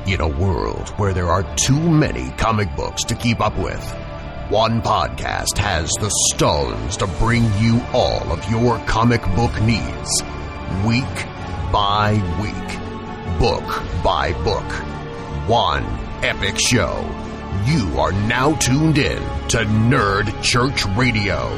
In a world where there are too many comic books to keep up with, one podcast has the stones to bring you all of your comic book needs. Week by week. Book by book. One epic show. You are now tuned in to Nerd Church Radio.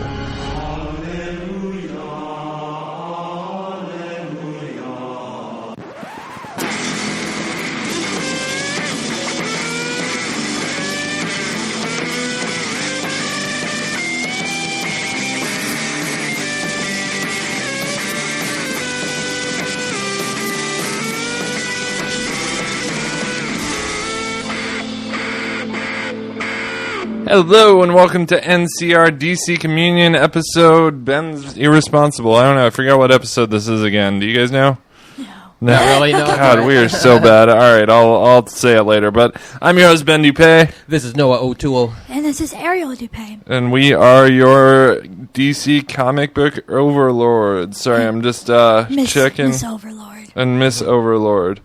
Hello and welcome to NCR DC Communion episode. Ben's irresponsible. I don't know. I forgot what episode this is again. Do you guys know? No. Not really. No. God, we are so bad. All right, I'll say it later. But I'm your host, Ben Dupay. This is Noah O'Toole. And this is Ariel Dupay. And we are your DC comic book overlords. Sorry, I'm just checking. Miss Overlord. And Miss Overlord.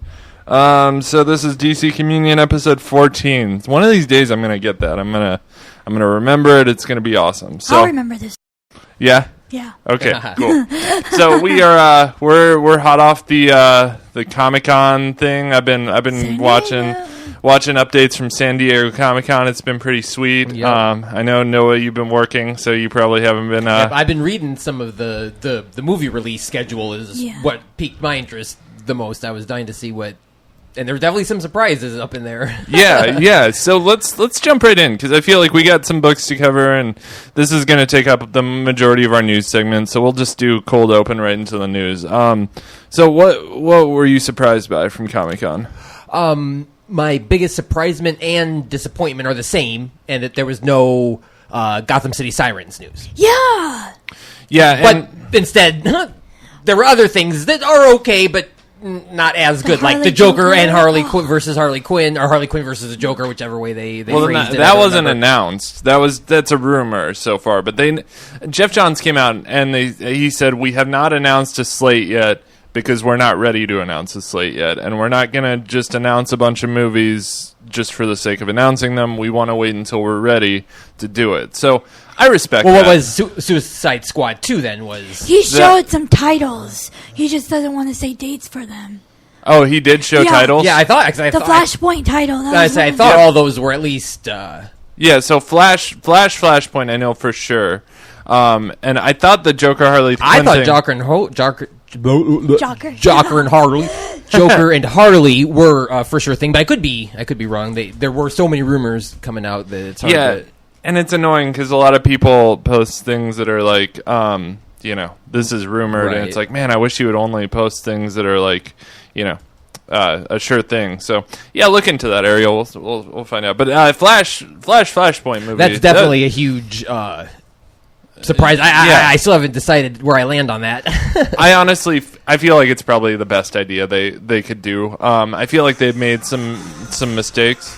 So this is DC Communion episode 14. One of these days I'm gonna get that. I'm gonna remember it. It's gonna be awesome. So I'll remember this. Yeah? Yeah. Okay, cool. So we are we're hot off the Comic-Con thing. I've been watching updates from San Diego Comic-Con. It's been pretty sweet. Yep. I know, Noah, you've been working, so you probably haven't been I've been reading some of the movie release schedule is what piqued my interest the most. I was dying to see what. And there were definitely some surprises up in there. Yeah. So let's jump right in, because I feel like we got some books to cover, and this is going to take up the majority of our news segment. So we'll just do cold open right into the news. So what were you surprised by from Comic-Con? My biggest surprisement and disappointment are the same, and that there was no Gotham City Sirens news. Yeah. Yeah, But instead, there were other things that are okay, but not as good, like the Joker and Harley Quinn versus Harley Quinn, or Harley Quinn versus the Joker, whichever way they phrased it. That wasn't announced. That's a rumor so far. But Jeff Johns came out and he said, we have not announced a slate yet because we're not ready to announce a slate yet, and we're not going to just announce a bunch of movies just for the sake of announcing them. We want to wait until we're ready to do it. So I respect that. Well, what was Suicide Squad 2 then? He showed some titles. He just doesn't want to say dates for them. Oh, he did show titles? Yeah, I thought Flashpoint title. I thought all those were at least... Yeah, so Flashpoint, I know for sure. And I thought the Joker Harley Quinn Joker and Harley were for sure thing, but I could be wrong. There were so many rumors coming out that it's hard to... And it's annoying because a lot of people post things that are like, this is rumored, right. And it's like, man, I wish you would only post things that are like, a sure thing. So yeah, look into that, Ariel. We'll find out. But Flashpoint movie. That's definitely a huge surprise. I still haven't decided where I land on that. I feel like it's probably the best idea they could do. I feel like they've made some mistakes.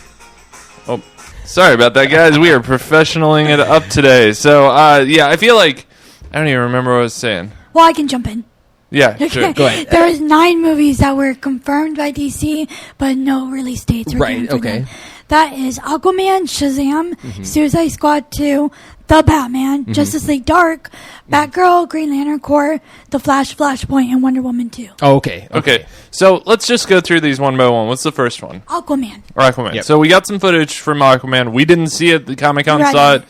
Oh. Sorry about that, guys. We are professionaling it up today. So, I feel like... I don't even remember what I was saying. Well, I can jump in. Yeah, Okay. sure. Go ahead. There was 9 movies that were confirmed by DC, but no release dates were given for them. That is Aquaman, Shazam, Suicide Squad 2, The Batman, Justice League Dark, Batgirl, Green Lantern Corps, The Flash, Flashpoint, and Wonder Woman 2. Oh, okay. So let's just go through these one by one. What's the first one? Aquaman. Yep. So we got some footage from Aquaman. We didn't see it. The Comic-Con saw it.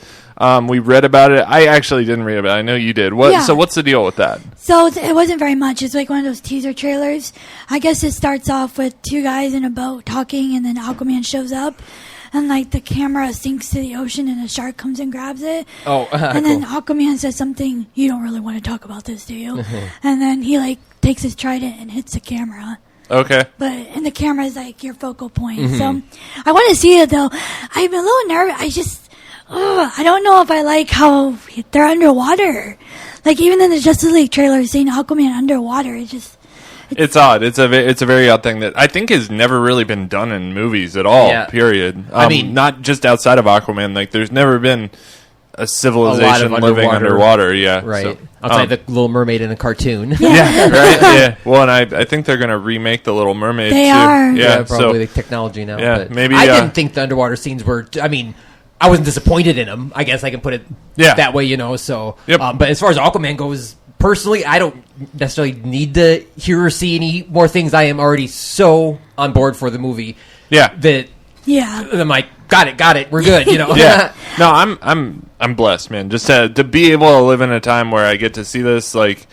We read about it. I actually didn't read about it. I know you did. So what's the deal with that? So it wasn't very much. It's like one of those teaser trailers. I guess it starts off with 2 guys in a boat talking, and then Aquaman shows up. And, like, the camera sinks to the ocean, and a shark comes and grabs it. Oh, and then Aquaman says something, you don't really want to talk about this, do you? And then he, like, takes his trident and hits the camera. Okay. And the camera is, like, your focal point. So I want to see it, though. I'm a little nervous. I don't know if I like how they're underwater. Like, even in the Justice League trailer, seeing Aquaman underwater, it's odd. It's a very odd thing that I think has never really been done in movies at all. Yeah. Period. I mean, not just outside of Aquaman. Like, there's never been a civilization living underwater. Yeah, right. So, outside the Little Mermaid in a cartoon. Yeah, right. Yeah. Well, and I think they're going to remake the Little Mermaid. They too. are. Yeah, probably the technology now. Yeah, but maybe. I didn't think the underwater scenes were. I mean, I wasn't disappointed in them. I guess I can put it that way. So, but as far as Aquaman goes, personally, I don't necessarily need to hear or see any more things. I am already so on board for the movie. Yeah. Yeah. I'm like, got it, we're good, Yeah. No, I'm blessed, man. Just to be able to live in a time where I get to see this, like,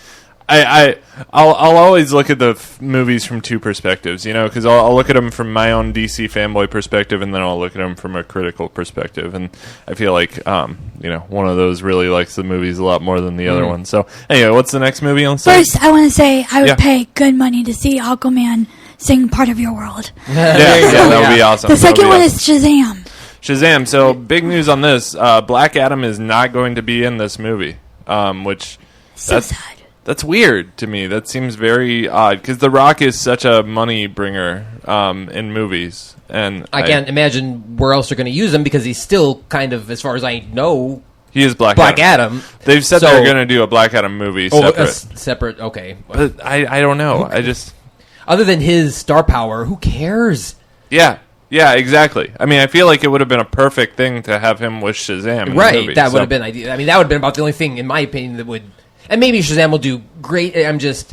I'll always look at the movies from two perspectives, because I'll look at them from my own DC fanboy perspective, and then I'll look at them from a critical perspective, and I feel like, one of those really likes the movies a lot more than the other one. So, anyway, what's the next movie on site? First, I want to say I would pay good money to see Aquaman sing Part of Your World. That would be awesome. The second one is Shazam. Shazam. So, big news on this. Black Adam is not going to be in this movie, which... So sad. That's weird to me. That seems very odd, because The Rock is such a money bringer in movies. And I can't imagine where else they're going to use him, because he's still kind of, as far as I know... He is Black Adam. They've said they're going to do a Black Adam movie separate. Separate, okay. But I don't know. I just... Other than his star power, who cares? Yeah, exactly. I mean, I feel like it would have been a perfect thing to have him with Shazam in the movie. That would have been ideal. I mean, that would have been about the only thing, in my opinion, that would... And maybe Shazam will do great. I'm just...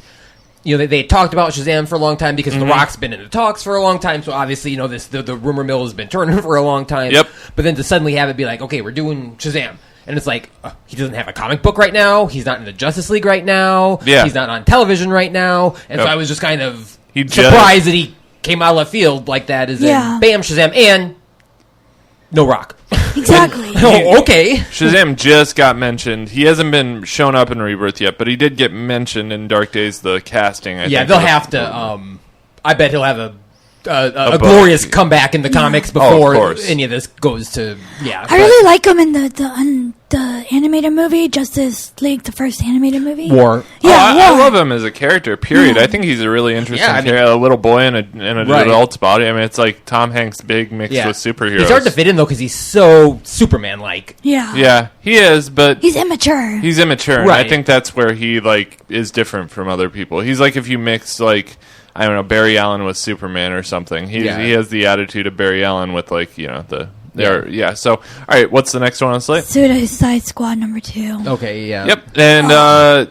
they talked about Shazam for a long time because The Rock's been in the talks for a long time, so obviously, the rumor mill has been turning for a long time. Yep. But then to suddenly have it be like, okay, we're doing Shazam. And it's like, he doesn't have a comic book right now. He's not in the Justice League right now. Yeah. He's not on television right now. And so I was just kind of surprised that he came out of left field like that. As in, bam, Shazam, and no Rock. Exactly. Okay. Shazam just got mentioned. He hasn't been shown up in Rebirth yet, but he did get mentioned in Dark Days, the casting. I think they'll have to... I bet he'll have a glorious comeback in the comics before any of this goes to... I really like him in the animated movie, Justice League, the first animated movie. War. I love him as a character, period. I think he's a really interesting character. A little boy in an adult's body. I mean, it's like Tom Hanks' big mixed with superheroes. He's hard to fit in, though, because he's so Superman-like. Yeah, he is, but... He's immature. And I think that's where he, is different from other people. He's like if you mix, I don't know, Barry Allen with Superman or something. He has the attitude of Barry Allen with, So, all right, what's the next one on the slate? Suicide Squad number 2. Okay, yeah. Yep, and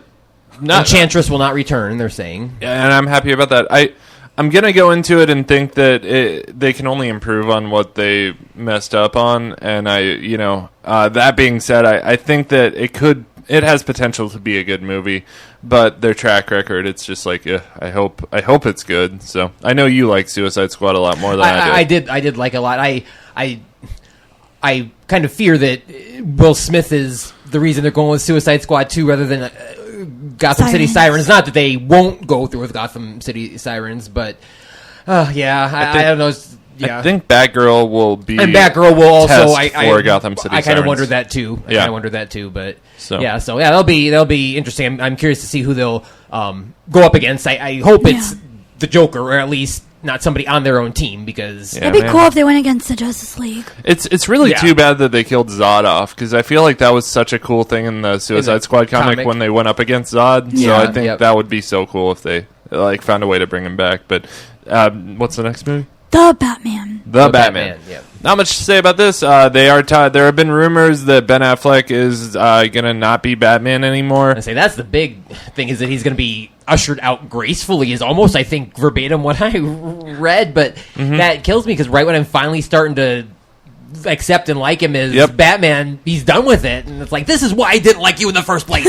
Enchantress will not return, they're saying. And I'm happy about that. I'm going to go into it and think that they can only improve on what they messed up on. And that being said, I think that it has potential to be a good movie, but their track record, it's just like, I hope it's good. So I know you like Suicide Squad a lot more than I do. I did like it a lot. I kind of fear that Will Smith is the reason they're going with Suicide Squad 2 rather than Gotham City Sirens. Not that they won't go through with Gotham City Sirens, but I don't know. I think Batgirl will be, and Batgirl will also. For Gotham City. I kind of wondered that too. But that'll be interesting. I'm curious to see who they'll go up against. I hope it's the Joker, or at least not somebody on their own team, because it'd be cool if they went against the Justice League. It's really too bad that they killed Zod off, because I feel like that was such a cool thing in the Suicide Squad comic when they went up against Zod. So I think that would be so cool if they found a way to bring him back. But what's the next movie? The Batman. The Batman. Yeah. Not much to say about this. There have been rumors that Ben Affleck is going to not be Batman anymore. I say that's the big thing, is that he's going to be ushered out gracefully, is almost, I think, verbatim what I read. But that kills me, because right when I'm finally starting to accept and like him as Batman, he's done with it. And it's like, this is why I didn't like you in the first place.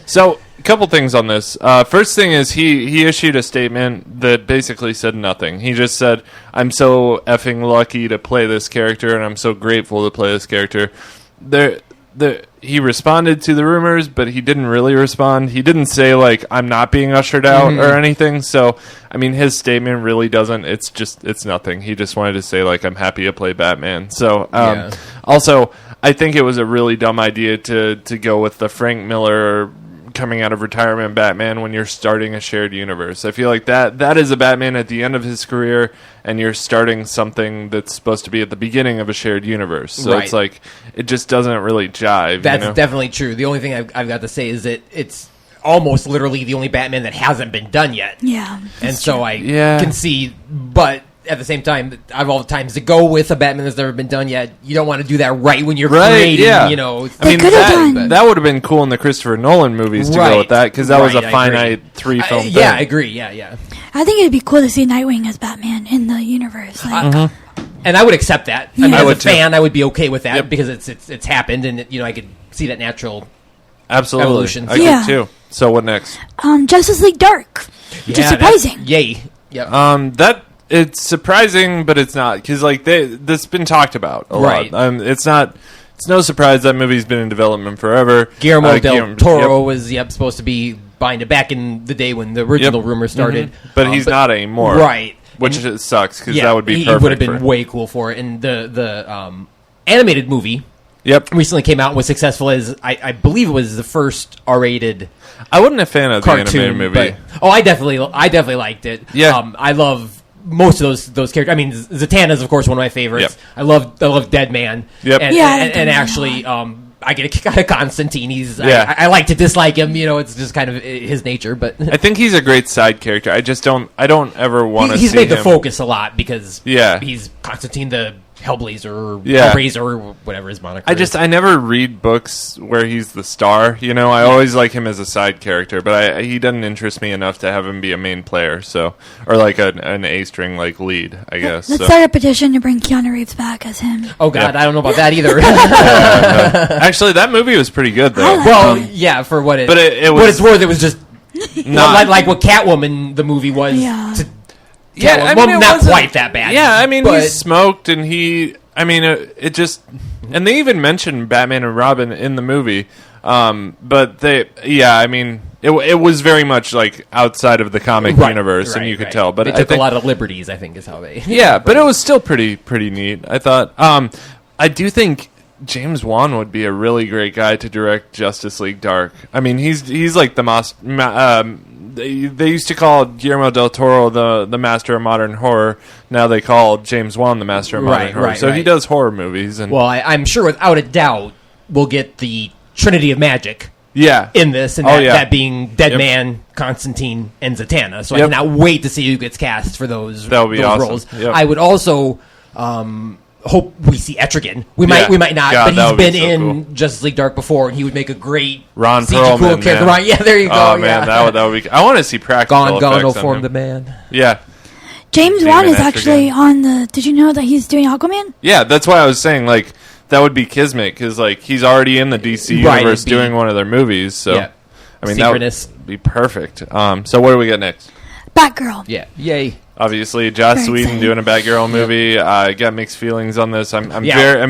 So, a couple things on this. First thing is he issued a statement that basically said nothing. He just said, I'm so effing lucky to play this character, and I'm so grateful to play this character. He responded to the rumors, but he didn't really respond. He didn't say, I'm not being ushered out or anything. So, I mean, his statement really doesn't. It's nothing. He just wanted to say, I'm happy to play Batman. So, also, I think it was a really dumb idea to go with the Frank Miller coming out of retirement Batman when you're starting a shared universe. I feel like that is a Batman at the end of his career, and you're starting something that's supposed to be at the beginning of a shared universe. So it's like, it just doesn't really jive. That's definitely true. The only thing I've got to say is that it's almost literally the only Batman that hasn't been done yet. Yeah. And so I can see, but at the same time, out of all the times to go with a Batman that's never been done yet, you don't want to do that right when you're creating, you know. I mean, that would have been cool in the Christopher Nolan movies to go with that, because that was a finite 3-film thing. Yeah, I agree, yeah. I think it'd be cool to see Nightwing as Batman in the universe. Like, and I would accept that. Yeah. I mean, I as would a fan, I would be okay with that, because it's happened, and I could see that natural evolution. I could too. So what next? Justice League Dark, which is surprising. Yay. Yep. It's surprising, but it's not, because like this been talked about a lot. It's no surprise that movie's been in development forever. Guillermo del Toro was supposed to be buying it back in the day when the original rumor started, but he's not anymore, right? Which sucks, because that would be perfect. He would have been way cool for it. And the animated movie, recently came out and was successful as I believe it was the first R-rated. I wasn't a fan of cartoon, the animated movie. I definitely liked it. Yeah, I love most of those characters. I mean, Zatanna's of course one of my favorites. I love Dead Man. And actually, I get a kick out of Constantine. I like to dislike him. It's just kind of his nature. But I think he's a great side character. I don't ever want to. He's made the focus a lot because he's Constantine the Hellblazer or Hellraiser or whatever his moniker is. I never read books where he's the star. I always like him as a side character, but he doesn't interest me enough to have him be a main player. So, or like an A-string like lead, I guess. Let's start a petition to bring Keanu Reeves back as him. Oh God, I don't know about that either. Actually, that movie was pretty good though. For what but it was, what it's worth, it was just not like what Catwoman the movie was. Not quite that bad. Yeah, I mean, he smoked, and it just, and they even mentioned Batman and Robin in the movie, but it was very much like outside of the comic universe, and you could tell. But they took a lot of liberties, I think, is how they. But it was still pretty neat. I thought. I do think James Wan would be a really great guy to direct Justice League Dark. I mean, he's like the they used to call Guillermo del Toro the master of modern horror. Now they call James Wan the master of modern horror. So he does horror movies. And I'm sure without a doubt we'll get the Trinity of Magic. In this, and that being Dead Man, Constantine, and Zatanna. So I cannot wait to see who gets cast for those awesome. roles. I would also hope we see Etrigan. We might not, but he's been in Justice League Dark before, and he would make a great Ron CG Perlman cool character. Man. There you go. Oh man, that would be. I want to see practical effects no on form him. the man. Yeah. James Wan is actually on the. Did you know that he's doing Aquaman? Yeah, that's why I was saying like that would be kismet, because like he's already in the DC universe doing one of their movies. So I mean that would be perfect. So what do we get next? Batgirl. Yeah. Yay. Obviously, Joss Whedon doing a Batgirl movie. I got mixed feelings on this. I'm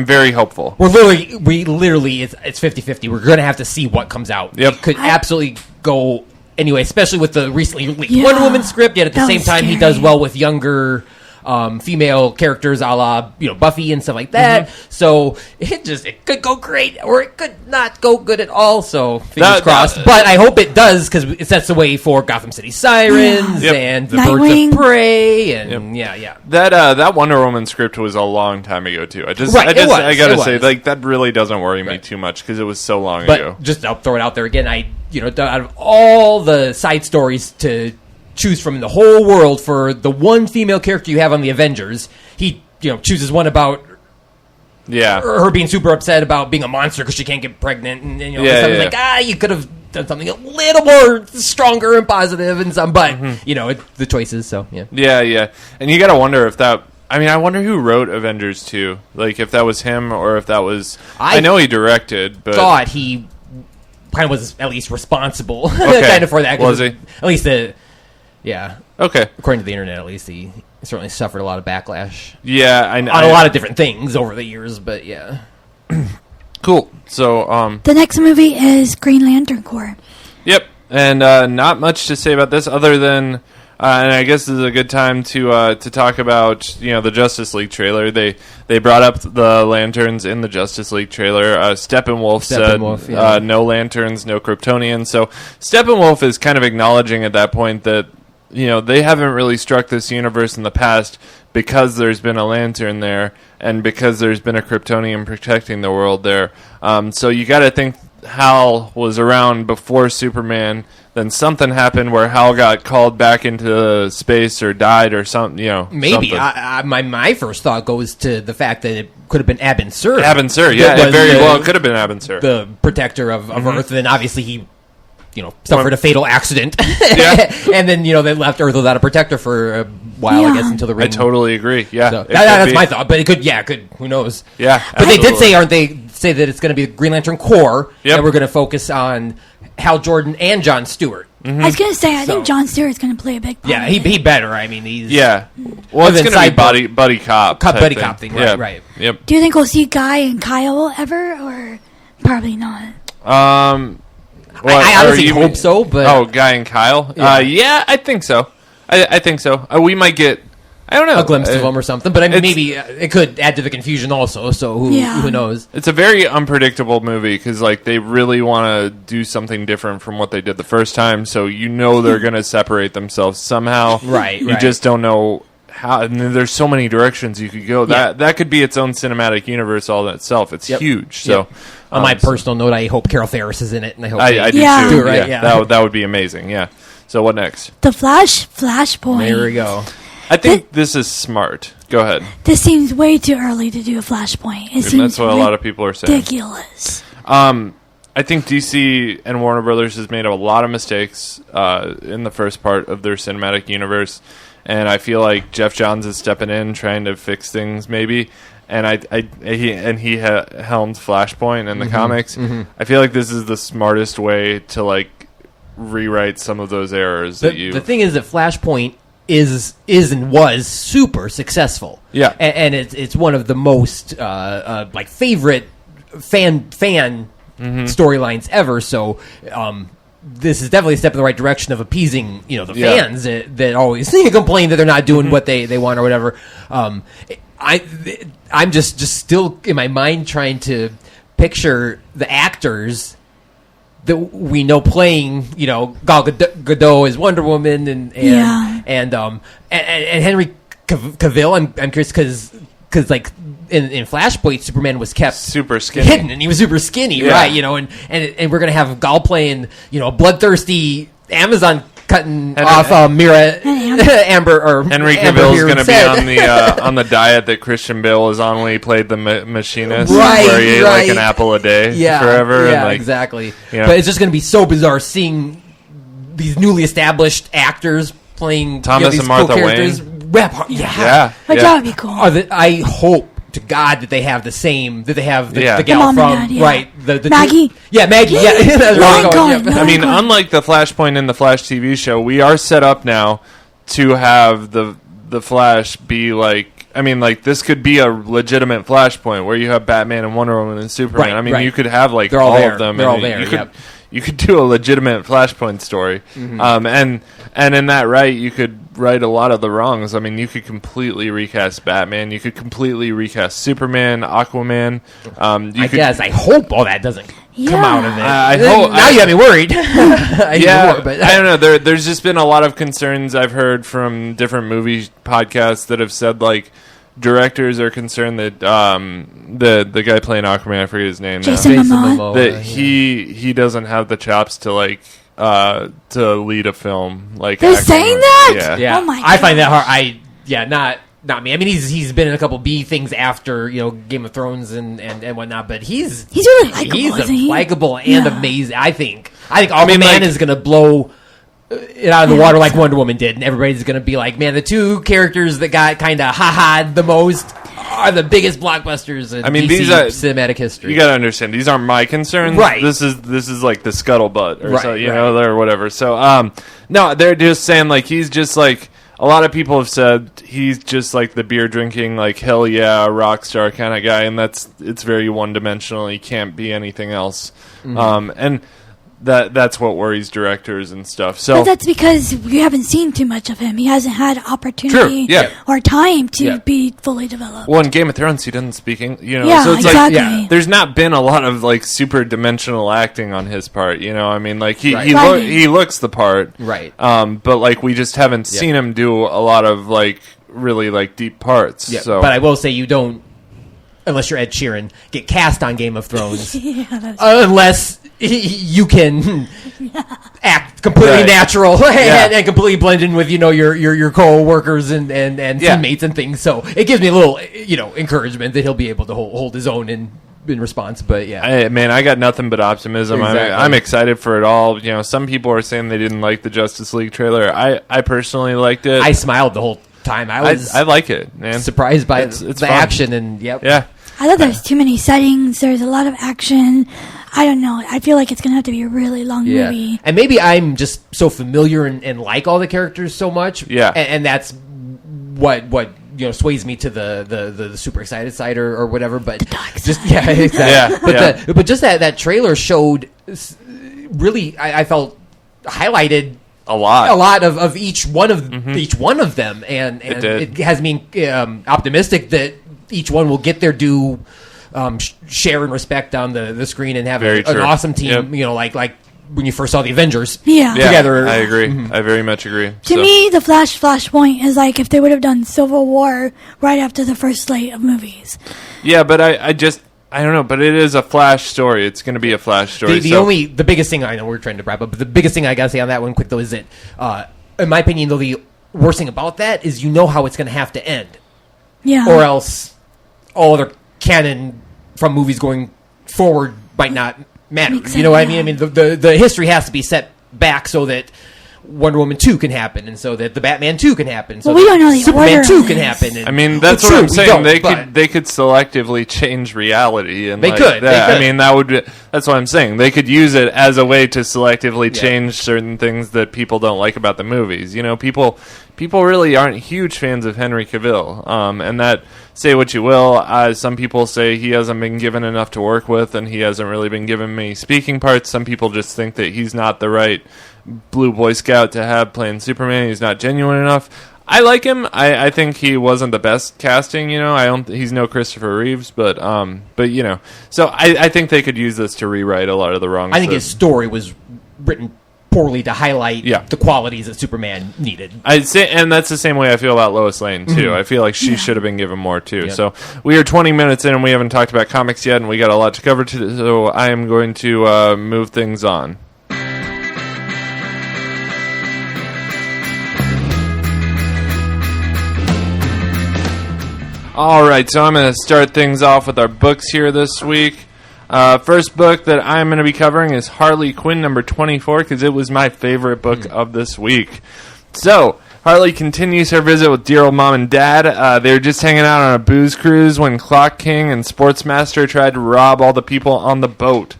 very hopeful. We literally it's 50-50. We're gonna have to see what comes out. It could absolutely go anyway, especially with the recently leaked Wonder Woman script. Yet at the same time, he does well with younger female characters, a la Buffy and stuff like that. So it could go great, or it could not go good at all. So fingers crossed. But I hope it does, because it sets the way for Gotham City Sirens and the Nightwing. Birds of Prey, and That Wonder Woman script was a long time ago too. I gotta say, like, that really doesn't worry me too much, because it was so long ago. Just I'll throw it out there again. Out of all the side stories to choose from in the whole world for the one female character you have on the Avengers, he chooses one about her being super upset about being a monster because she can't get pregnant, and like you could have done something a little more stronger and positive and some, but the choices. So and you gotta wonder if that. I mean, I wonder who wrote Avengers 2. Like, if that was him or if that was. I know he directed, but thought he kind of was at least responsible kind of for that. Was he? At least okay. According to the internet, at least he certainly suffered a lot of backlash. Yeah, on a lot of different things over the years, but cool. So, the next movie is Green Lantern Corps. Yep, and not much to say about this other than And I guess this is a good time to talk about the Justice League trailer. They brought up the lanterns in the Justice League trailer. Steppenwolf said no lanterns, no Kryptonians. So Steppenwolf is kind of acknowledging at that point that they haven't really struck this universe in the past because there's been a lantern there and because there's been a Kryptonian protecting the world there. So you got to think Hal was around before Superman. Then something happened where Hal got called back into space or died or something. Maybe. My first thought goes to the fact that it could have been Abin Sur. Abin Sur, yeah, it very well could have been Abin Sur, the protector of Earth. And obviously he suffered a fatal accident. Yeah. And then, they left Earth without a protector for a while, I guess, until the ring. I totally agree. Yeah. So, that's my thought. But it could, who knows? Yeah. But they did say that it's going to be the Green Lantern Corps, and we're going to focus on Hal Jordan and Jon Stewart. Mm-hmm. I was going to say, I think Jon Stewart's going to play a big part. Yeah, he better. I mean, he's... Yeah. Well, it's going to be buddy cop. Buddy cop thing, right. Yep. Do you think we'll see Guy and Kyle ever, or probably not? I honestly hope so, but... Oh, Guy and Kyle? Yeah, I think so. I think so. We might get... I don't know. A glimpse of them or something, but maybe it could add to the confusion also, so who knows? It's a very unpredictable movie because they really want to do something different from what they did the first time, so they're going to separate themselves somehow. Right. You just don't know how, and there's so many directions you could go. That could be its own cinematic universe all in itself. It's huge. So, on my personal note, I hope Carol Ferris is in it, and I hope I do too. Do it right. Yeah. That would be amazing. Yeah. So what next? The Flashpoint. There we go. I think this is smart. Go ahead. This seems way too early to do a Flashpoint. That's what a lot of people are saying. Ridiculous. I think DC and Warner Brothers has made a lot of mistakes in the first part of their cinematic universe, and I feel like Jeff Johns is stepping in, trying to fix things, maybe. And he helmed Flashpoint in the comics. Mm-hmm. I feel like this is the smartest way to rewrite some of those errors. The thing is that Flashpoint is and was super successful. Yeah, and it's one of the most favorite fan storylines ever. So this is definitely a step in the right direction of appeasing the fans that always complain that they're not doing what they want or whatever. I'm just still in my mind trying to picture the actors that we know playing, Gal Gadot as Wonder Woman and Henry Cavill. I'm curious because in Flashpoint, Superman was kept super skinny, hidden, and he was super skinny, right? And we're gonna have Gal playing, a bloodthirsty Amazon cutting off Amber or Henry Cavill is going to be on the diet that Christian Bale was on when he played the machinist, where he ate an apple a day forever. Yeah, exactly. But it's just going to be so bizarre seeing these newly established actors playing Thomas and Martha Wayne. That would be cool. I hope to God that they have the same, that they have the gal the from the Maggie. Maggie. I mean, unlike the Flashpoint in the Flash TV show, we are set up now to have the Flash be this could be a legitimate Flashpoint where you have Batman and Wonder Woman and Superman. I mean, you could have all of them. They're all there. You could do a legitimate Flashpoint story, and in that, you could right a lot of the wrongs. I mean, you could completely recast Batman. You could completely recast Superman, Aquaman. I hope all that doesn't come out of it. I hope. Now you have me worried. But I don't know. There's just been a lot of concerns I've heard from different movie podcasts that have said directors are concerned that the guy playing Aquaman, I forget his name, Jason Momoa, that he doesn't have the chops to to lead a film. They're saying that? Yeah. Oh my God. I find that hard. Not me. I mean, he's been in a couple B things after Game of Thrones and whatnot, but he's really likable. He's likable and amazing. I think Aquaman is going to blow it out of the water like Wonder Woman did, and everybody's going to be like, man, the two characters that got kind of ha-ha'd the most are the biggest blockbusters in DC cinematic history. You got to understand, these aren't my concerns. Right. This is like the scuttlebutt or so, or whatever. So, no, they're just saying he's just a lot of people have said he's just the beer drinking, hell yeah, rock star kind of guy, and it's very one dimensional. He can't be anything else. And that's what worries directors and stuff. So but that's because we haven't seen too much of him. He hasn't had opportunity or time to be fully developed. Well, in Game of Thrones, he doesn't speak English, so it's exactly. there's not been a lot of like super dimensional acting on his part. I mean, like he looks the part, right? But like we just haven't seen him do a lot of like really like deep parts. Yeah. So, but I will say you don't, unless you're Ed Sheeran, get cast on Game of Thrones unless you can act completely natural and completely blend in with your co-workers and teammates and things. So it gives me a little encouragement that he'll be able to hold his own in response. But I got nothing but optimism. Exactly. I'm excited for it all. Some people are saying they didn't like the Justice League trailer. I personally liked it. I smiled the whole time. I like it, man. Surprised by it's the fun. action and I thought there's too many settings. There's a lot of action. I don't know. I feel like it's going to have to be a really long movie. And maybe I'm just so familiar and like all the characters so much. Yeah. And that's what sways me to the super excited side or whatever. But just exactly. But just that trailer showed really, I felt highlighted a lot of each one of them, and it has me optimistic that each one will get their due share and respect on the screen and have an awesome team. Like when you first saw the Avengers together. I agree. I very much agree. To me, the Flashpoint is like if they would have done Civil War right after the first slate of movies. Yeah, but I don't know, but it is a Flash story. It's going to be a Flash story. The biggest thing, I know we're trying to wrap up, but the biggest thing I got to say on that one quick, though, is that, in my opinion, though, the worst thing about that is how it's going to have to end. Yeah. Or else all other canon from movies going forward might not matter. You know what I mean? I mean, the history has to be set back so that Wonder Woman 2 can happen, and so that the Batman 2 can happen. So we don't know the Superman order 2 can happen. I mean, that's what I'm saying. They could selectively change reality, and they could. I mean, that's what I'm saying. They could use it as a way to selectively change certain things that people don't like about the movies. People really aren't huge fans of Henry Cavill, and that, say what you will, some people say he hasn't been given enough to work with, and he hasn't really been given many speaking parts. Some people just think that he's not the right Blue Boy Scout to have playing Superman. He's not genuine enough. I like him. I think he wasn't the best casting. He's no Christopher Reeves, but So I think they could use this to rewrite a lot of the wrongs. I think his story was written poorly to highlight the qualities that Superman needed. I'd say, and that's the same way I feel about Lois Lane too. Mm-hmm. I feel like she should have been given more too. Yep. So we are 20 minutes in and we haven't talked about comics yet, and we got a lot to cover today. So I am going to move things on. All right, so I'm going to start things off with our books here this week. First book that I'm going to be covering is Harley Quinn number 24, because it was my favorite book of this week. So, Harley continues her visit with dear old mom and dad. They were just hanging out on a booze cruise when Clock King and Sportsmaster tried to rob all the people on the boat.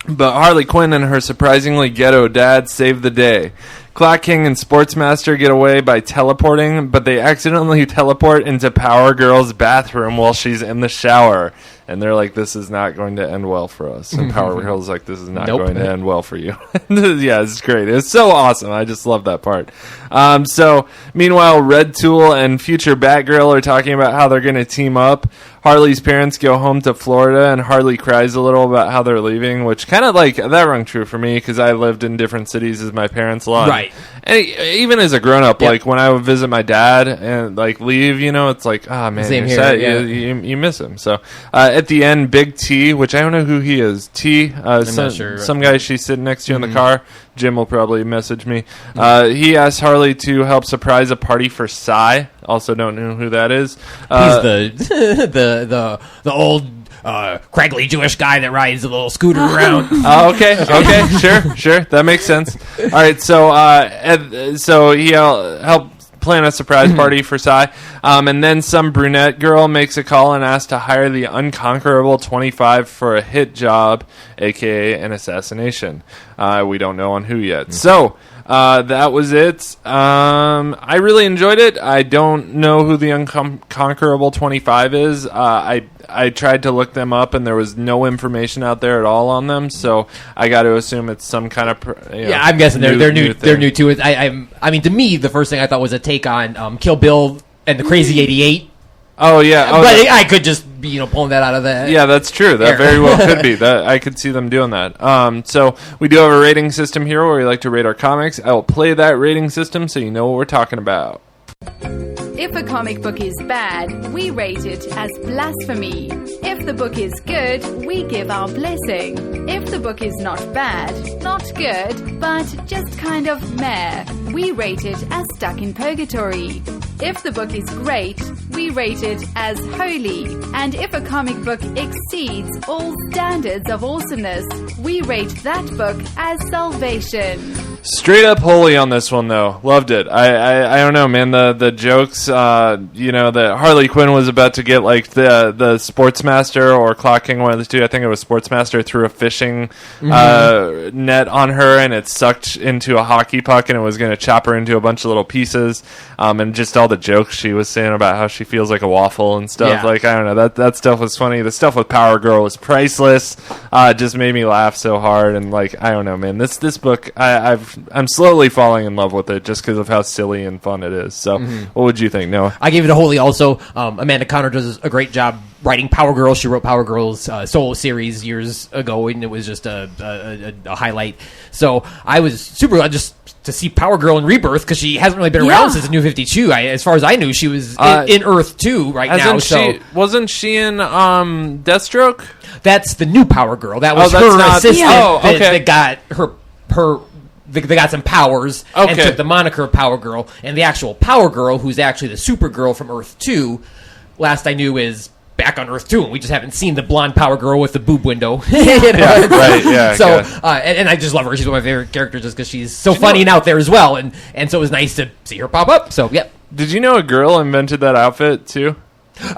But Harley Quinn and her surprisingly ghetto dad save the day. Clock King and Sportsmaster get away by teleporting, but they accidentally teleport into Power Girl's bathroom while she's in the shower. And they're like, this is not going to end well for us. And Power Girl's like, this is not going to end well for you. Yeah, it's great. It's so awesome. I just love that part. So, meanwhile, Red Tool and future Batgirl are talking about how they're going to team up. Harley's parents go home to Florida, and Harley cries a little about how they're leaving, which kind of like, that rang true for me, because I lived in different cities as my parents a lot. Right. And even as a grown-up, like, when I would visit my dad and, like, leave, it's like, oh, man, same you're here, sad. yeah. You miss him. So, at the end, Big T, which I don't know who he is, I'm not sure. Some guy she's sitting next to in the car. Jim will probably message me. He asked Harley to help surprise a party for Psy. Also don't know who that is. He's the old craggly Jewish guy that rides a little scooter around. Oh, okay, sure, that makes sense. All right, so he helped plan a surprise party for Psy, and then some brunette girl makes a call and asks to hire the unconquerable 25 for a hit job, aka an assassination. We don't know on who yet. So That was it. I really enjoyed it. I don't know who the Unconquerable 25 is. I tried to look them up, and there was no information out there at all on them. So I got to assume it's some kind of I'm guessing they're new. They're new to it. I mean, to me, the first thing I thought was a take on Kill Bill and the Crazy 88. Oh yeah, but I could just be pulling that out of the yeah, that's true. That very well could be. That I could see them doing that. So we do have a rating system here where we like to rate our comics. I will play that rating system so you know what we're talking about. If a comic book is bad, we rate it as blasphemy. If the book is good, we give our blessing. If the book is not bad, not good, but just kind of meh, we rate it as stuck in purgatory. If the book is great, we rate it as holy. And if a comic book exceeds all standards of awesomeness, we rate that book as salvation. Straight up holy on this one, though. Loved it. I don't know, man. The jokes, that Harley Quinn was about to get like the Sportsmaster or Clock King, one of the two. I think it was Sportsmaster, threw a fishing net on her, and it sucked into a hockey puck, and it was going to chop her into a bunch of little pieces. And just all the jokes she was saying about how she feels like a waffle and stuff. Yeah. Like, I don't know. That stuff was funny. The stuff with Power Girl was priceless. It just made me laugh so hard. And like, I don't know, man. This book, I'm slowly falling in love with it just because of how silly and fun it is. So, what would you think, Noah? I gave it a holy also. Amanda Conner does a great job writing Power Girl. She wrote Power Girl's solo series years ago, and it was just a highlight. So I was super glad just to see Power Girl in Rebirth, because she hasn't really been around since the New 52. As far as I knew, she was in Earth 2 right now. Wasn't she in Deathstroke? That's the new Power Girl. That was her assistant that got her. They got some powers and took the moniker Power Girl. And the actual Power Girl, who's actually the Supergirl from Earth 2, last I knew is back on Earth 2, and we just haven't seen the blonde Power Girl with the boob window. So, and I just love her. She's one of my favorite characters just because she's so funny and out there as well. And so it was nice to see her pop up. So, yep. Did you know a girl invented that outfit, too?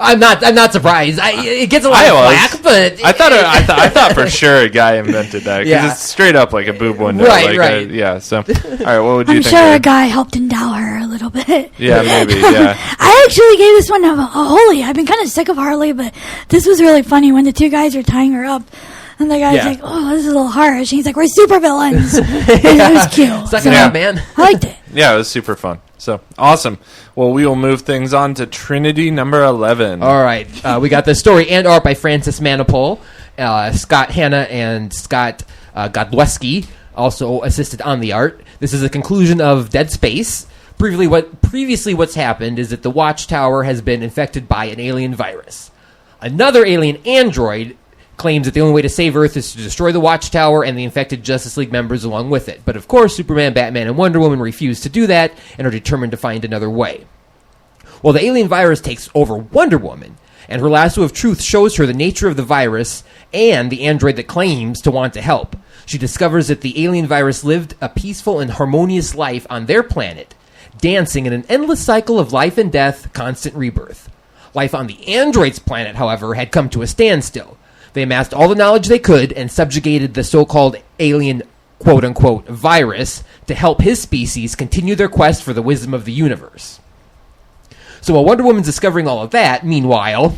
I'm not surprised. It gets a lot of flack, but I thought for sure a guy invented that because it's straight up like a boob window, right? So, all right, what would you think? I'm sure a guy helped endow her a little bit. Yeah, maybe. Yeah. I actually gave this one a holy. I've been kind of sick of Harley, but this was really funny when the two guys are tying her up. And the guy's like, "Oh, this is a little harsh." And he's like, "We're super villains." It was cute. Suck it up, man. I liked it. Yeah, it was super fun. So, awesome. Well, we will move things on to Trinity Number 11. All right. We got the story and art by Francis Manapul, Scott Hanna, and Scott Godleski also assisted on the art. This is a conclusion of Dead Space. Previously, what's happened is that the Watchtower has been infected by an alien virus. Another alien android claims that the only way to save Earth is to destroy the Watchtower and the infected Justice League members along with it. But of course, Superman, Batman, and Wonder Woman refuse to do that and are determined to find another way. Well, the alien virus takes over Wonder Woman, and her lasso of truth shows her the nature of the virus and the android that claims to want to help. She discovers that the alien virus lived a peaceful and harmonious life on their planet, dancing in an endless cycle of life and death, constant rebirth. Life on the android's planet, however, had come to a standstill. They amassed all the knowledge they could and subjugated the so-called alien, quote-unquote, virus to help his species continue their quest for the wisdom of the universe. So while Wonder Woman's discovering all of that, meanwhile,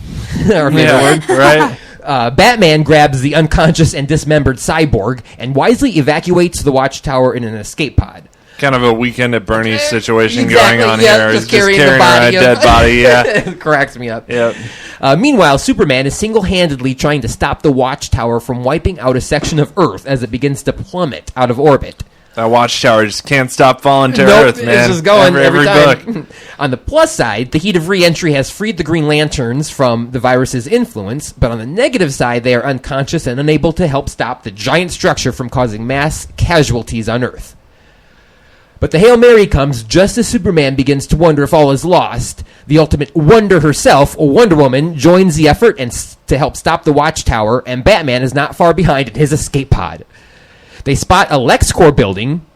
Batman grabs the unconscious and dismembered cyborg and wisely evacuates the Watchtower in an escape pod. Kind of a Weekend at Bernie's situation going on here. Just carrying the body a dead body. It cracks me up. Yep. Meanwhile, Superman is single-handedly trying to stop the Watchtower from wiping out a section of Earth as it begins to plummet out of orbit. That Watchtower just can't stop falling to Earth, man. It's just going every time. book. On the plus side, the heat of re-entry has freed the Green Lanterns from the virus's influence, but on the negative side, they are unconscious and unable to help stop the giant structure from causing mass casualties on Earth. But the Hail Mary comes just as Superman begins to wonder if all is lost. The ultimate wonder herself, Wonder Woman, joins the effort and to help stop the Watchtower, and Batman is not far behind in his escape pod. They spot a LexCorp building,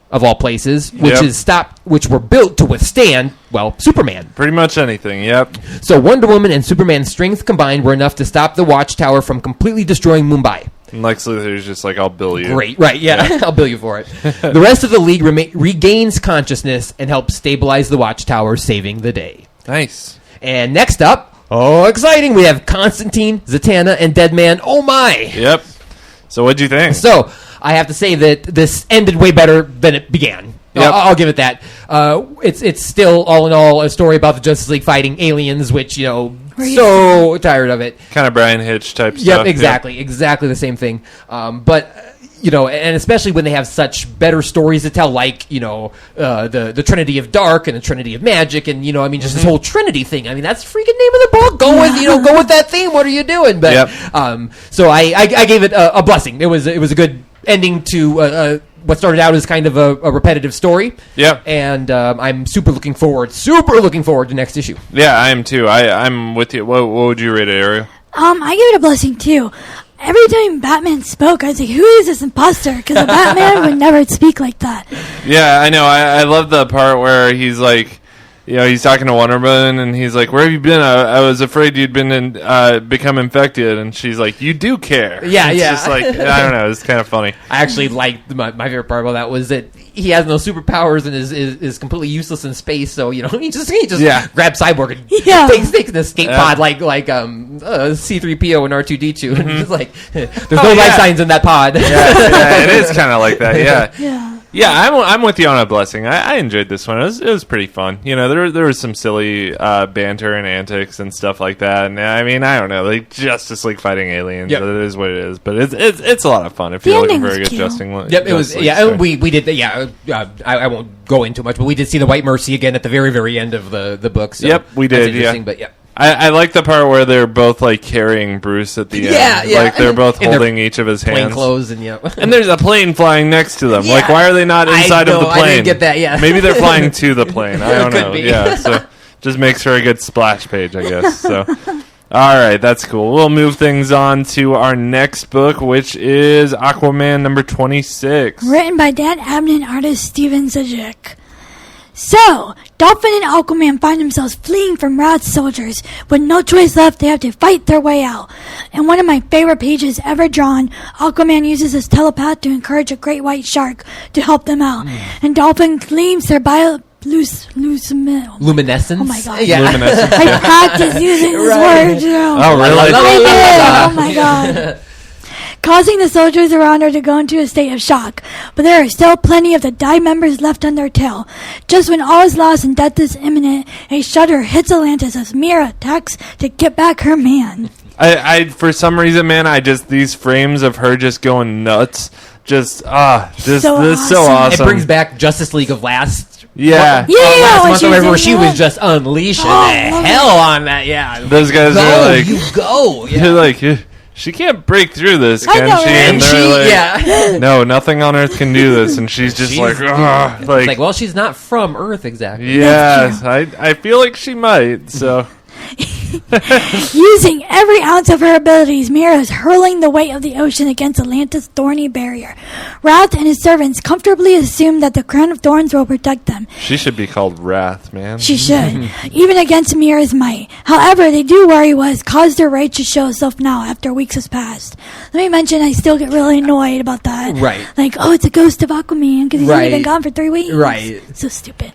of all places, which were built to withstand, Superman. Pretty much anything, yep. So Wonder Woman and Superman's strength combined were enough to stop the Watchtower from completely destroying Mumbai. And Lex Luthor's just like, I'll bill you. Great, right, yeah. I'll bill you for it. The rest of the League regains consciousness and helps stabilize the Watchtower, saving the day. Nice. And next up, exciting, we have Constantine, Zatanna, and Deadman. Oh my! Yep. So what'd you think? So, I have to say that this ended way better than it began. Yep. I'll give it that. It's still, all in all, a story about the Justice League fighting aliens, which, so tired of it. Kind of Brian Hitch type stuff. Yep, exactly. Exactly the same thing. But... and especially when they have such better stories to tell, like, the Trinity of Dark and the Trinity of Magic, and, just this whole Trinity thing. I mean, that's the freaking name of the book. Go with that theme. What are you doing? But, so I gave it a blessing. It was a good ending to, what started out as kind of a repetitive story. Yep. And, I'm super looking forward to next issue. Yeah, I am too. I'm with you. What would you rate it, Ariel? I give it a blessing too. Every time Batman spoke, I was like, who is this imposter? Because the Batman would never speak like that. Yeah, I know. I love the part where he's like, he's talking to Wonder Woman, and he's like, where have you been? I was afraid you'd been become infected. And she's like, you do care. Yeah, it's just like, I don't know. It's kind of funny. I actually liked my favorite part about that was that he has no superpowers and is completely useless in space. So, he just grabs Cyborg and takes an escape pod like C-3PO and R2-D2. And it's like, there's no life signs in that pod. Yeah, it is kind of like that. Yeah. Yeah, I'm with you on a blessing. I enjoyed this one. It was pretty fun. There was some silly banter and antics and stuff like that. And I mean, I don't know, like Justice League fighting aliens. Yep. It is what it is. But it's a lot of fun if you're looking for a good Justice League. Yep, it was. Yeah, we did that. Yeah, I won't go into much, but we did see the White Mercy again at the very, very end of the book. So yep, we did. Yeah, but yeah. I like the part where they're both like carrying Bruce at the end. Yeah. Like they're both holding each of his hands. Plain clothes and and there's a plane flying next to them. Yeah. Like, why are they not inside of the plane? I didn't get that. Yeah. Maybe they're flying to the plane. I don't know. Be. Yeah. So just makes for a good splash page, I guess. So. All right, that's cool. We'll move things on to our next book, which is Aquaman number 26. Written by Dan Abnett and artist Steven Zajic. So, Dolphin and Aquaman find themselves fleeing from Rath's soldiers. With no choice left, they have to fight their way out. In one of my favorite pages ever drawn, Aquaman uses his telepath to encourage a great white shark to help them out. And Dolphin claims their luminescence. Oh my god! Yeah. I practiced using this word. Oh really? Oh my god! Causing the soldiers around her to go into a state of shock. But there are still plenty of the Dive members left on their tail. Just when all is lost and death is imminent, a shudder hits Atlantis as Mira attacks to get back her man. I for some reason, man, these frames of her just going nuts. So awesome. It brings back Justice League of last. Yeah. Last month where she was just unleashing the hell on that. Yeah. Those guys are like, you go. Yeah. They're like, she can't break through this, can she? And they're like, no, nothing on Earth can do this. And she's just like, well, she's not from Earth exactly. Yes, I feel like she might. So. Using every ounce of her abilities, Mira is hurling the weight of the ocean against Atlantis' thorny barrier. Wrath and his servants comfortably assume that the crown of thorns will protect them. She should be called Wrath, man. She should, even against Mira's might. However, they do worry what has caused their rage to show itself now after weeks has passed. Let me mention, I still get really annoyed about that. Right. Like, it's a ghost of Aquaman because he's only been gone for 3 weeks. Right. So stupid.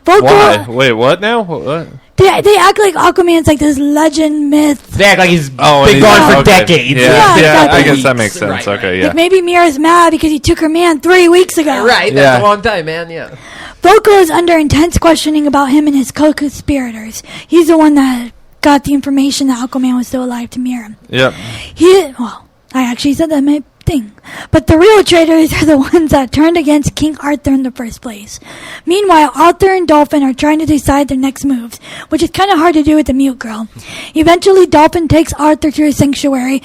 Why? Wait, what now? What? They act like Aquaman's like this legend myth. They act like he's been gone for decades. Yeah, exactly. I guess that makes sense. Right. Okay, yeah. Like maybe Mira's mad because he took her man 3 weeks ago. Right, that's a long time, man, yeah. Volko is under intense questioning about him and his co-conspirators. He's the one that got the information that Aquaman was still alive to Mira. Yep. I actually said that in my thing. But the real traitors are the ones that turned against King Arthur in the first place. Meanwhile, Arthur and Dolphin are trying to decide their next moves, which is kind of hard to do with the mute girl. Eventually, Dolphin takes Arthur to a sanctuary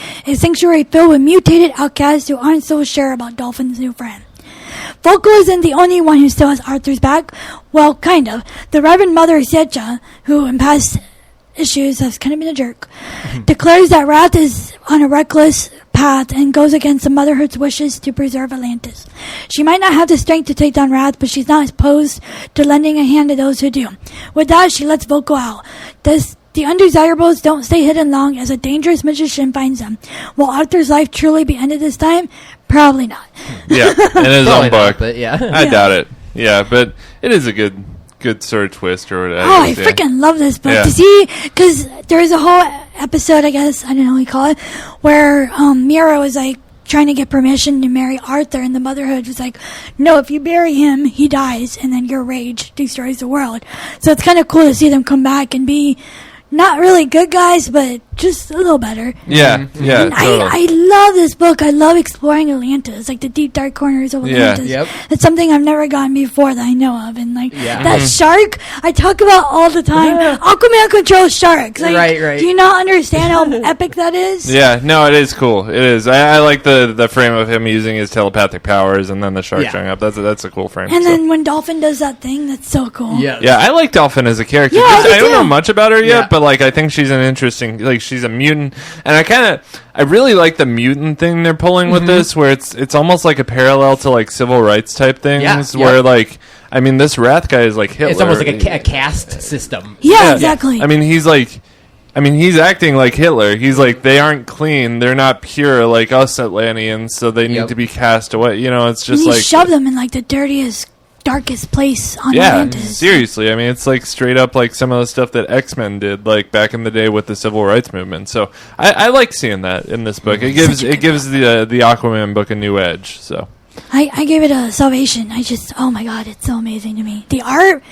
filled with mutated outcasts who aren't so sure about Dolphin's new friend. Volko isn't the only one who still has Arthur's back. Well, kind of. The Reverend Mother Siecha, who in past issues has kind of been a jerk, declares that Wrath is on a reckless path and goes against the Motherhood's wishes to preserve Atlantis. She might not have the strength to take down Wrath, but she's not opposed to lending a hand to those who do. With that, she lets Volko out. This The undesirables don't stay hidden long as a dangerous magician finds them. Will Arthur's life truly be ended this time? Probably not. Yeah, in his own book. But yeah. I doubt it. Yeah, but it is a good sort of twist or whatever. Oh, I freaking love this book. To see, because there was a whole episode, I guess, I don't know what you call it, where Mira was like trying to get permission to marry Arthur, and the Motherhood was like, no, if you bury him, he dies, and then your rage destroys the world. So it's kind of cool to see them come back and be not really good guys, but just a little better. Yeah, yeah. And I love this book. I love exploring Atlantis, like the deep dark corners of Atlantis. Yep. It's something I've never gotten before that I know of. And like that shark I talk about all the time. Aquaman controls sharks. Like, right. Do you not understand how epic that is? Yeah, no, it is cool. It is. I like the frame of him using his telepathic powers and then the shark showing up. That's a cool frame. And then when Dolphin does that thing, that's so cool. Yeah, I like Dolphin as a character. Yeah, I don't know much about her yet, but like I think she's an interesting, like she's a mutant, and I really like the mutant thing they're pulling with this, where it's almost like a parallel to like civil rights type things, where like, I mean, this Wrath guy is like Hitler. It's almost like a caste system. Yeah, exactly. I mean, he's acting like Hitler. He's like, they aren't clean, they're not pure like us Atlanteans, so they need to be cast away. You know, it's just and like shove them in like the dirtiest, darkest place on Atlantis. Seriously. I mean, it's like straight up like some of the stuff that X-Men did like back in the day with the civil rights movement. So I like seeing that in this book. It gives the Aquaman book a new edge. So I gave it a salvation. Oh my god, it's so amazing to me. The art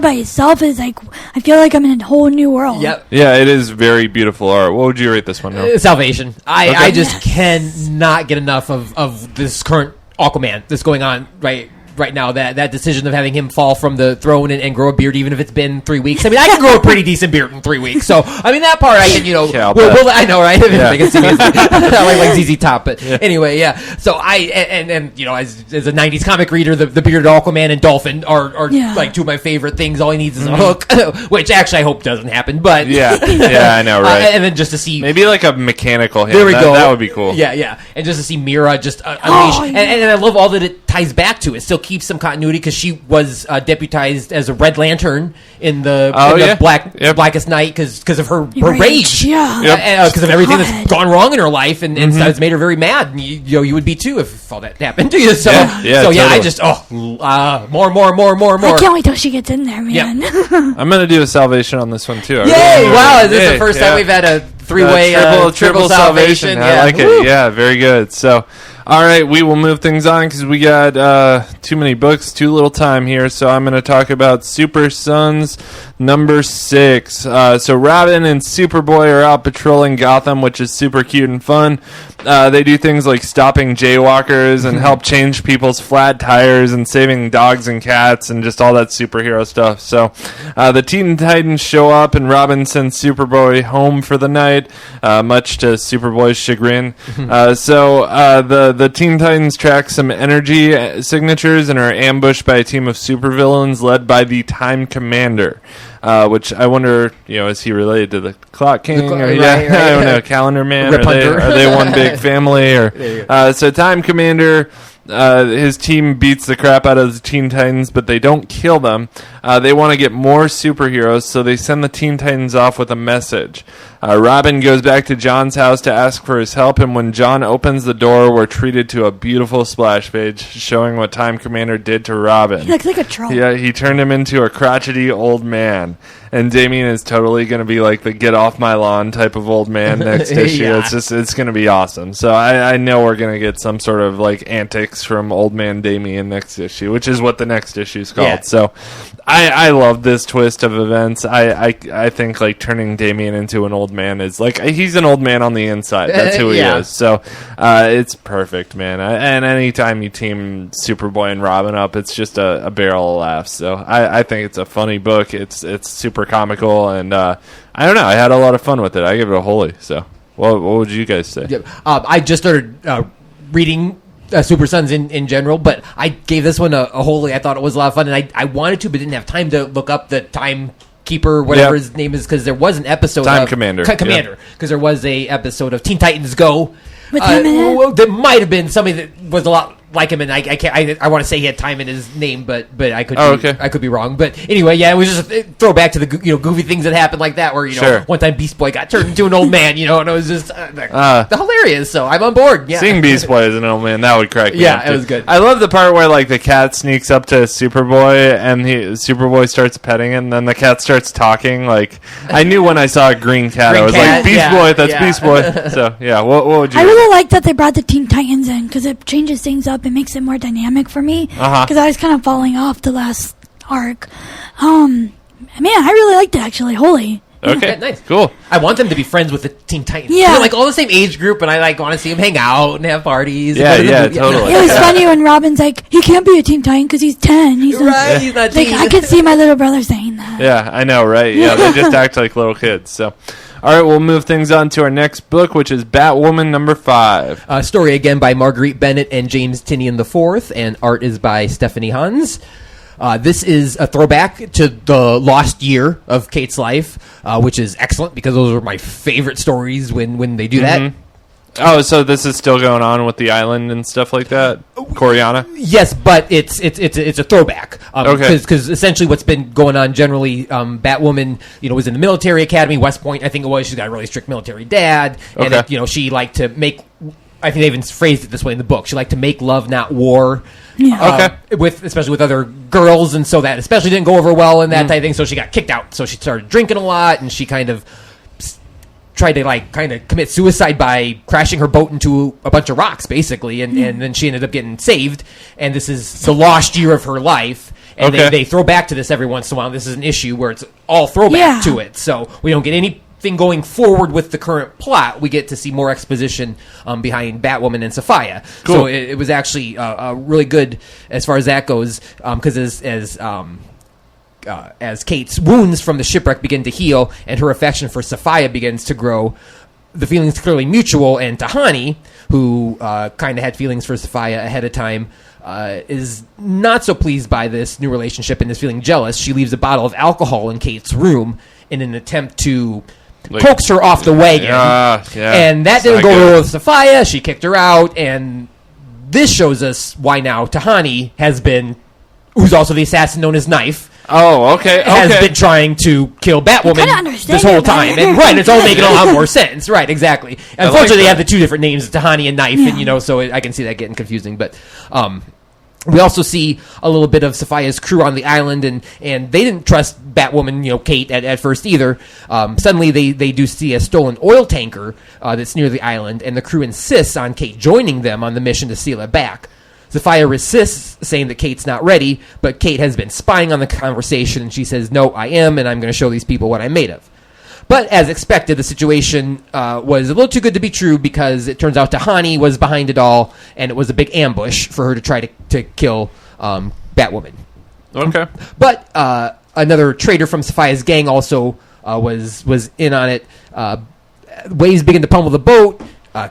by itself is like, I feel like I'm in a whole new world. Yep. Yeah, it is very beautiful art. What would you rate this one? Salvation. I just cannot get enough of this current Aquaman that's going on right now, that decision of having him fall from the throne and grow a beard, even if it's been 3 weeks. I mean, I can grow a pretty decent beard in 3 weeks. So, I mean, that part I can, I know, right? I can see like ZZ Top, but anyway, yeah. So and as a 90s comic reader, the bearded Aquaman and Dolphin are like two of my favorite things. All he needs is a hook, which actually I hope doesn't happen, but yeah, I know, right? And then just to see maybe like a mechanical hand. There we go. That would be cool. Yeah. And just to see Mira just unleash, and I love all that it ties back to. It still keeps some continuity because she was deputized as a Red Lantern in the Blackest Night because of her rage, because of everything that's gone wrong in her life, and it's made her very mad. And you would be too if all that happened to you. So totally. I just more. I can't wait till she gets in there, man. Yeah. I'm gonna do a salvation on this one too. Yay! Wow, is this the first time we've had a three-way triple salvation? I like it. Yeah, very good. So. All right, we will move things on because we got too many books, too little time here. So I'm going to talk about Super Sons number 6. So Robin and Superboy are out patrolling Gotham, which is super cute and fun. They do things like stopping jaywalkers and help change people's flat tires and saving dogs and cats and just all that superhero stuff. So the Teen Titans show up and Robin sends Superboy home for the night, much to Superboy's chagrin. So the Teen Titans track some energy signatures and are ambushed by a team of supervillains led by the Time Commander. Which I wonder, is he related to the Clock King? I don't know, Calendar Man? Are they one big family? So Time Commander, his team beats the crap out of the Teen Titans, but they don't kill them. They want to get more superheroes, so they send the Teen Titans off with a message. Robin goes back to John's house to ask for his help, and when John opens the door, we're treated to a beautiful splash page showing what Time Commander did to Robin. He looks like a troll. Yeah, he turned him into a crotchety old man. And Damien is totally going to be like the get off my lawn type of old man next issue. It's going to be awesome. So I know we're going to get some sort of like antics from old man Damien next issue, which is what the next issue is called. Yeah. So I love this twist of events. I think like turning Damien into an old man is like, he's an old man on the inside. That's who he is. So it's perfect, man. And anytime you team Superboy and Robin up, it's just a barrel of laughs. So I think it's a funny book. It's super comical, and I don't know. I had a lot of fun with it. I give it a holy. So, what would you guys say? Yep. I just started reading Super Sons in general, but I gave this one a holy. I thought it was a lot of fun, and I wanted to, but didn't have time to look up the Timekeeper, whatever his name is, because there was an episode Time Commander, because there was a episode of Teen Titans Go. With him in it? There might have been somebody that was a lot like him, and I can't. I want to say he had time in his name, but I could. okay. I could be wrong. But anyway, yeah, it was just a throwback to the goofy things that happened like that. Where one time Beast Boy got turned into an old man, and it was just hilarious. So I'm on board. Yeah. Seeing Beast Boy as an old man, that would crack me up. Yeah, it was good. I love the part where like the cat sneaks up to Superboy and Superboy starts petting it, and then the cat starts talking. Like I knew when I saw a green cat, I was like, Beast Boy, that's Beast Boy. So yeah, what would you? I really like that they brought the Teen Titans in because it changes things up and makes it more dynamic for me. Because I was kind of falling off the last arc. Man, I really liked it actually. Holy. Okay, nice, cool. I want them to be friends with the Teen Titans. Yeah, they're like all the same age group, and I want to see them hang out and have parties. Yeah, totally. It was funny when Robin's like, he can't be a Teen Titan because he's 10. He's right, he's not like, I could see my little brother saying that. Yeah, I know, right? Yeah, they just act like little kids. So, all right, we'll move things on to our next book, which is Batwoman number 5. Story again by Marguerite Bennett and James Tynion IV, and art is by Stephanie Hans. This is a throwback to the lost year of Kate's life, which is excellent because those were my favorite stories when they do that. Oh, so this is still going on with the island and stuff like that? Coriana? Yes, but it's a throwback. Okay. Because essentially what's been going on generally, Batwoman, was in the military academy, West Point, I think it was. She's got a really strict military dad. Okay. And, she liked to make... I think they even phrased it this way in the book. She liked to make love, not war. Yeah. Especially with other girls, and so that especially didn't go over well and that type of thing. So she got kicked out. So she started drinking a lot, and she kind of tried to commit suicide by crashing her boat into a bunch of rocks, basically, and then she ended up getting saved. And this is the lost year of her life. And they throw back to this every once in a while. This is an issue where it's all throwback to it. So we don't get anything going forward with the current plot. We get to see more exposition behind Batwoman and Sophia. Cool. So it was actually really good as far as that goes, because as Kate's wounds from the shipwreck begin to heal and her affection for Sophia begins to grow, the feelings clearly mutual, and Tahani, who kind of had feelings for Sophia ahead of time, is not so pleased by this new relationship and is feeling jealous. She leaves a bottle of alcohol in Kate's room in an attempt to coax her off the wagon. And that didn't go well with Sophia. She kicked her out, and this shows us why now Tahani who's also the assassin known as Knife. Oh, okay. Has been trying to kill Batwoman this whole time. And it's all making a lot more sense. Right, exactly. Unfortunately, they have the two different names, Tahani and Knife, and so I can see that getting confusing. But we also see a little bit of Sophia's crew on the island, and they didn't trust Batwoman, Kate, at first either. Suddenly, they do see a stolen oil tanker that's near the island, and the crew insists on Kate joining them on the mission to steal it back. Sophia resists, saying that Kate's not ready, but Kate has been spying on the conversation, and she says, no, I am, and I'm going to show these people what I'm made of. But as expected, the situation was a little too good to be true, because it turns out Tahani was behind it all, and it was a big ambush for her to try to kill Batwoman. Okay. But another traitor from Sophia's gang also was in on it. Waves begin to pummel the boat.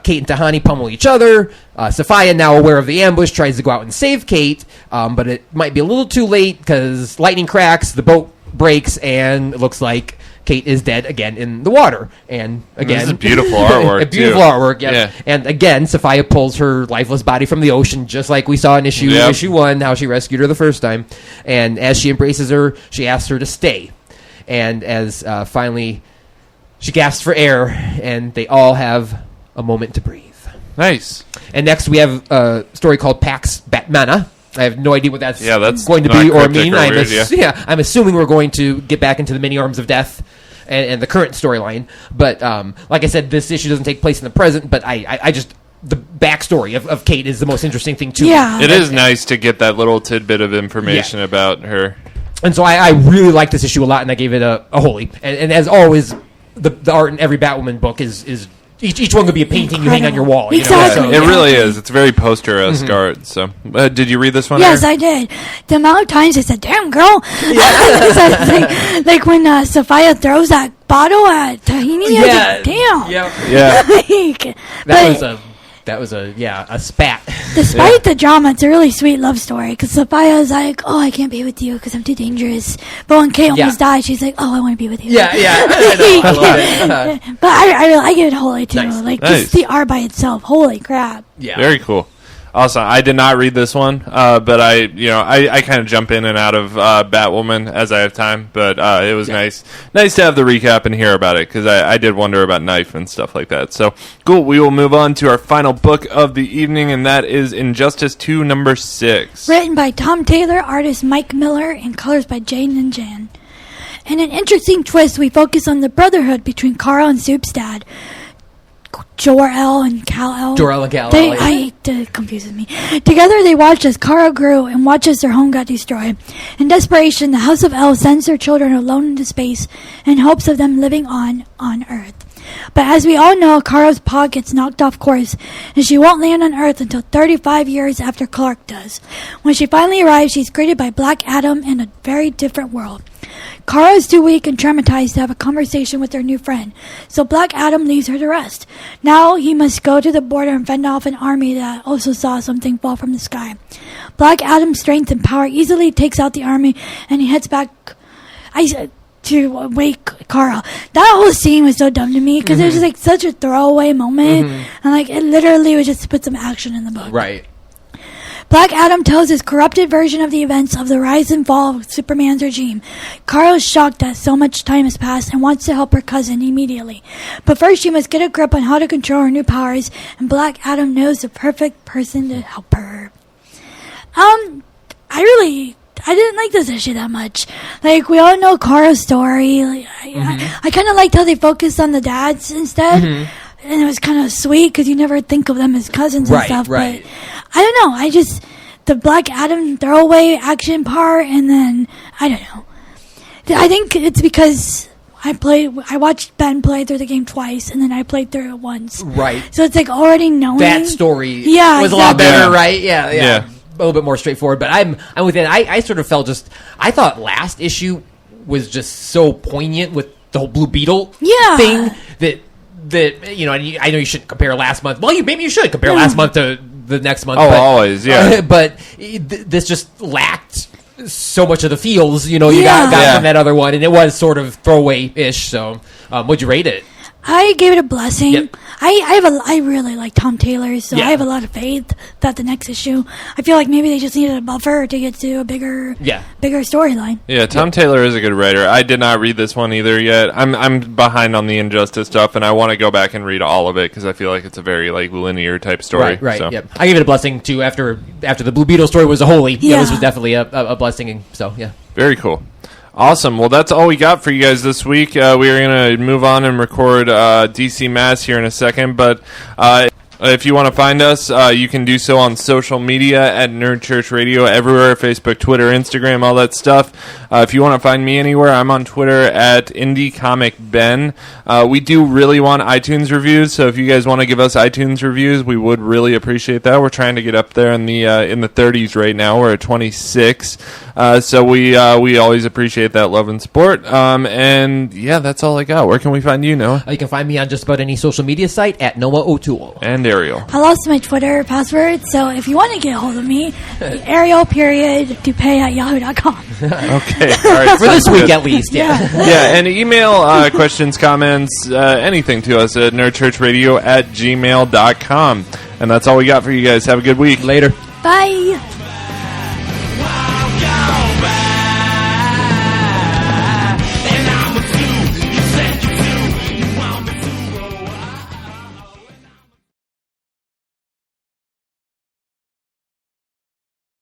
Kate and Tahani pummel each other. Sophia, now aware of the ambush, tries to go out and save Kate, but it might be a little too late because lightning cracks, the boat breaks, and it looks like Kate is dead again in the water. And again, this is beautiful artwork. Beautiful artwork, yes. Yeah. And again, Sophia pulls her lifeless body from the ocean, just like we saw in issue 1, how she rescued her the first time. And as she embraces her, she asks her to stay. And as finally she gasps for air, and they all have a moment to breathe. Nice. And next we have a story called Pax Batmana. I have no idea what that's going to be or mean. I'm assuming we're going to get back into the many arms of death and the current storyline. But like I said, this issue doesn't take place in the present, but I just... The backstory of Kate is the most interesting thing to me. It is nice to get that little tidbit of information about her. And so I really like this issue a lot, and I gave it a holy. And as always, the art in every Batwoman book is each one could be a painting you hang on your wall. Exactly. It really is. It's very poster-esque art. So, did you read this one? Yes, I did. The amount of times I said, "Damn, girl!" like when Sophia throws that bottle at Tahini. I was like, "Damn!" That was a spat. Despite the drama, it's a really sweet love story, because Sophia's like, oh, I can't be with you because I'm too dangerous. But when Kate almost died, she's like, oh, I want to be with you. I love it. But I give it holy too. Nice. Just the art by itself. Holy crap. Yeah. Very cool. Awesome. I did not read this one, but I kind of jump in and out of Batwoman as I have time. But it was nice to have the recap and hear about it, because I did wonder about Knife and stuff like that. So cool. We will move on to our final book of the evening, and that is Injustice 2, number 6. Written by Tom Taylor, artist Mike Miller, and colors by Jane and Jan. In an interesting twist, we focus on the brotherhood between Kara and Soup's dad, Jor-El and Kal-El. Jor-El and Kal-El. It confuses me. Together they watched as Kara grew and watched as their home got destroyed. In desperation, the House of El sends their children alone into space in hopes of them living on Earth. But as we all know, Kara's pod gets knocked off course, and she won't land on Earth until 35 years after Clark does. When she finally arrives, she's greeted by Black Adam in a very different world. Kara is too weak and traumatized to have a conversation with her new friend, so Black Adam leaves her to rest. Now he must go to the border and fend off an army that also saw something fall from the sky. Black Adam's strength and power easily takes out the army, and he heads back to wake Kara. That whole scene was so dumb to me, because it was just like such a throwaway moment, and like it literally was just to put some action in the book. Right. Black Adam tells his corrupted version of the events of the rise and fall of Superman's regime. Kara is shocked that so much time has passed and wants to help her cousin immediately. But first she must get a grip on how to control her new powers, and Black Adam knows the perfect person to help her. I didn't like this issue that much. Like, we all know Kara's story. Like, I kind of liked how they focused on the dads instead. And it was kind of sweet, because you never think of them as cousins and stuff. Right. But I don't know. The Black Adam throwaway action part, and then, I don't know. I think it's because I watched Ben play through the game twice, and then I played through it once. Right. So it's like already knowing. That story was a lot better, right? Yeah. A little bit more straightforward. But I'm with it. I sort of felt I thought last issue was just so poignant with the whole Blue Beetle thing that you know, I know you shouldn't compare last month. Well, maybe you should compare last month to the next month. Always, yeah. But this just lacked so much of the feels, you know, you got from that other one, and it was sort of throwaway-ish. So, would you rate it? I gave it a blessing. Yep. I really like Tom Taylor, so I have a lot of faith that the next issue, I feel like maybe they just needed a buffer to get to a bigger storyline. Yeah, Tom Taylor is a good writer. I did not read this one either yet. I'm behind on the Injustice stuff, and I want to go back and read all of it, because I feel like it's a very linear type story. Right. So. Yep. I gave it a blessing too after the Blue Beetle story was a holy. Yeah, this was definitely a blessing. So yeah, very cool. Awesome. Well, that's all we got for you guys this week. We are going to move on and record DC Mass here in a second, but if you want to find us, you can do so on social media at Nerd Church Radio, everywhere, Facebook, Twitter, Instagram, all that stuff. If you want to find me anywhere, I'm on Twitter at IndieComicBen. We do really want iTunes reviews, so if you guys want to give us iTunes reviews, we would really appreciate that. We're trying to get up there in the 30s right now. We're at 26, so we always appreciate that love and support. And yeah, that's all I got. Where can we find you, Noah? You can find me on just about any social media site at Noah O'Toole. And Ariel. I lost my Twitter password, so if you want to get a hold of me, Ariel.Dupay@yahoo.com. Okay. All right, for this week at least. Yeah. And email questions, comments, anything to us at nerdchurchradio@gmail.com. And that's all we got for you guys. Have a good week. Later. Bye.